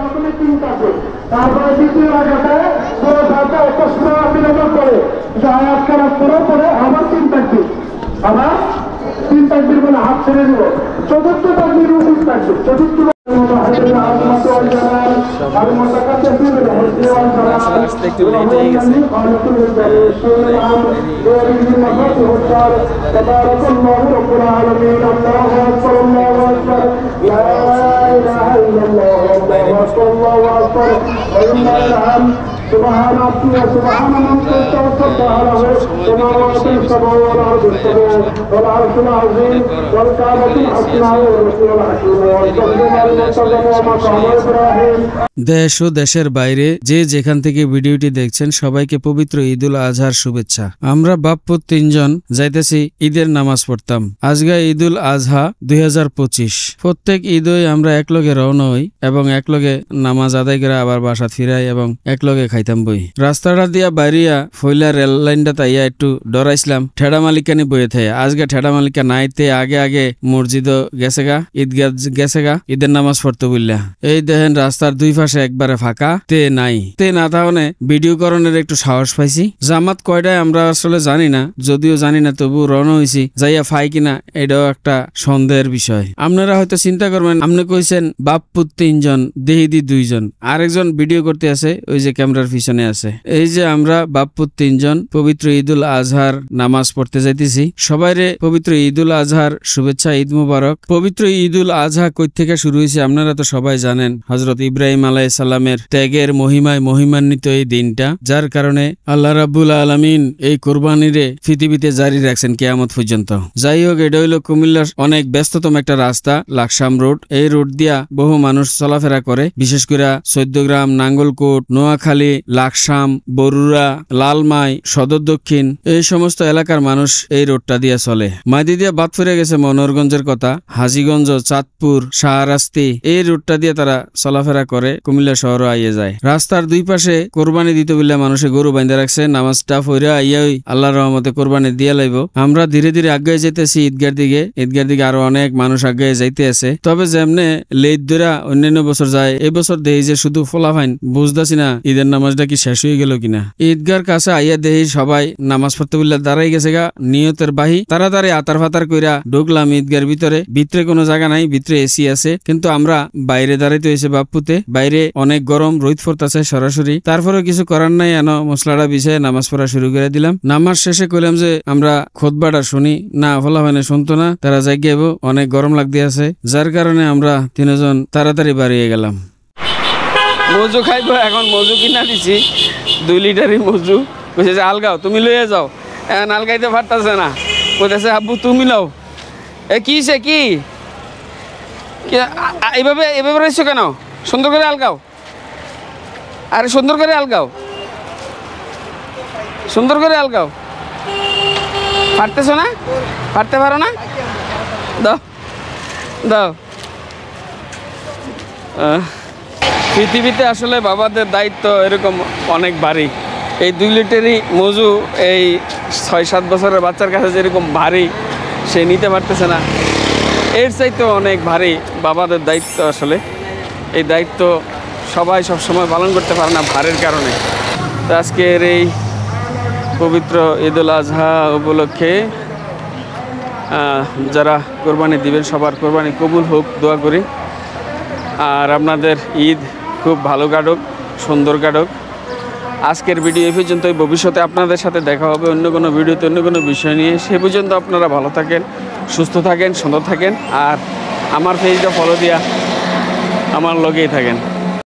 প্রথমে 3 তাকবীর, তারপরে দ্বিতীয় রাকাতে পুরো সাথে একটা সূরা বিলোপন করে যে আয়াত কেরাত করার পরে আবার 3 তাকবীর, আবার 3 তাকবীর বলে হাত ছেড়ে দিব। চতুর্থ তাকবীর রুকুর তাকবীর, চতুর্থ سبحان ربي وسبحان من توكلت على سماوات السبع والارض السبع والعرش العظيم والكعبة الحسنى والرسول الحكيم والصدق المرتضى ومقام ابراهيم। দেশ ও দেশের বাইরে যে যেখান থেকে ভিডিওটি দেখছেন সবাইকে পবিত্র ঈদুল আজহার শুভেচ্ছা। আমরা বাপ্পু 3 জন যাইতেছি ঈদের নামাজ পড়তাম। আজকে ঈদুল আজহা 2025। প্রত্যেক ঈদই আমরা একলগে রওনা হই এবং একলগে নামাজ আদায় করে আবার বাসা ফিরাই এবং একলগে খাইতাম বই। রাস্তাটা দিয়া বাইরিয়া ফইলা রেল লাইনটা তাইয়া একটু ডরাইছিলাম ঠেড়া মালিকানি বইয়ে থাকে। আজকে ঠেড়া মালিকা নাইতে আগে আগে মসজিদ গেছে গা, ঈদগাহ গেছে গা ঈদের নামাজ পড়তে বললা। এই দেখেন রাস্তার দুই পাশে একবারে ফাঁকা, তে নাই, তে না তাহলে ভিডিও করণের একটু সাহস পাইছি। জামাত কয়টায় আমরা আসলে জানি না, যদিও জানি না তবু রওনা হইছি, যাইয়া ফাই কিনা এটাও একটা সন্দেহের বিষয়। আপনারা হয়তো চিন্তা করবেন আপনি কইছেন বাপ্পু 3 জন দেহিদি 2 জন, আরেকজন ভিডিও করতে আছে ওই যে ক্যামেরার পিছনে আছে। এই যে আমরা বাপ্পু 3 জন পবিত্র ঈদুল আজহার নামাজ পড়তে যাইতেছি। সবাইরে পবিত্র ঈদুল আজহার শুভেচ্ছা, ঈদ মুবারক। পবিত্র ঈদুল আজহা কই থেকে শুরু হয়েছে আপনারা তো সবাই জানেন। হযরত ইব্রাহিম আলাইহিস সালামের ত্যাগের মহিমায় মহিমান্বিত এই দিনটা, যার কারণে আল্লাহ রাব্বুল আলামিন এই কুরবানিরে পৃথিবীতে জারি রাখছেন কিয়ামত পর্যন্ত। যাই হোক, এটা হইল কুমিল্লার অনেক ব্যস্ততম একটা রাস্তা, লাকসাম রোড। এই রোড দিয়া বহু মানুষ চলাফেরা করে, বিশেষ করে 14 গ্রাম, নাঙ্গলকোট, নোয়াখালী, লাকসাম, বরুড়া, লালমাই, সদর দক্ষিণ এই সমস্ত এলাকার মানুষ এই রোডটা দিয়ে চলে। মাইদি দিয়া বাদ ফিরে গেছে মনোহরগঞ্জের কথা, হাজীগঞ্জ, চাঁদপুর, শাহরাস্তি এই রোডটা দিয়ে তারা চলাফেরা করে কুমিল্লা শহর আইয়ে যায়। রাস্তার দুই পাশে কোরবানি দিতে বললে মানুষে গরু বাইন্ধে রাখছে, নামাজটা পড়ে আইয়াই আল্লাহর রহমতে কোরবানি দিয়ে লাইব। আমরা ধীরে ধীরে আগে যেতেছি ঈদগার দিকে। ঈদগার দিকে আরো অনেক মানুষ আগে যাইতে আছে। তবে যেমনে লেট ধরা অন্যান্য বছর যায়, এবছর দেহি যে শুধু ফলাফাইন বুঝতেছি না ঈদের নামাজটা কি শেষ হয়ে গেল কিনা। ঈদগার কাছে আইয়া দেহি সবাই নামাজ পড়তে বললে দাঁড়াই গেছে গা নিয়তের বাহি। তাড়াতাড়ি আতার ফাতার কইরা ঢুকলাম ঈদগার ভিতরে। ভিতরে কোনো জায়গা নাই, ভিতরে এসি আছে, কিন্তু আমরা বাইরে দাঁড়াইতে হয়েছে বাপ্পুতে। বাইরে অনেক গরম, রোদ পড়তেছে সরাসরি। তারপরে কিছু করার নাই, এনো মশলাটা বিছায় নামাজ পড়া শুরু করে দিলাম। নামাজ শেষে কইলাম যে আমরা খুতবাটা শুনি না, ফলাফানে শুনতো না, তারা জাগিয়ে অনেক গরম লাগতে আছে, যার কারণে আমরা 3 জন তাড়াতাড়ি বাড়িয়ে গেলাম। মজু খাইব এখন, মজু কিনা দিছি 2 লিটারই মজু। কইছে যে আলগাও, তুমি লইয়া যাও। এখন আলগাইতে পারতাছে না, কইতেছে আব্বু তুমি লও। এ কিছে কি এইভাবে এভাবে রয়েছো কেন? সুন্দর করে আলগাও, আরে সুন্দর করে আলগাও, সুন্দর করে আলগাও। পারতেছো না? পারতে পারো না? দাও দাও। পৃথিবীতে আসলে বাবাদের দায়িত্ব এরকম অনেক ভারী। এই 2 লিটারই মজু এই 6-7 বছরের বাচ্চার কাছে যেরকম ভারী, সে নিতে পারতেছে না, এর চাইতে অনেক ভারী বাবাদের দায়িত্ব। আসলে এই দায়িত্ব সবাই সবসময় পালন করতে পারে না ভারের কারণে। তো আজকের এই পবিত্র ঈদুল আজহা উপলক্ষে যারা কোরবানি দিবেন সবার কোরবানি কবুল হোক দোয়া করি। আর আপনাদের ঈদ খুব ভালো কাটুক, সুন্দর কাটুক। আজকের ভিডিও এই পর্যন্তই। ভবিষ্যতে আপনাদের সাথে দেখা হবে অন্য কোনো ভিডিওতে, অন্য কোনো বিষয় নিয়ে। সে পর্যন্ত আপনারা ভালো থাকেন, সুস্থ থাকেন, সুন্দর থাকেন। আর আমার পেজটা ফলো দিয়া আমার লগেই থাকেন।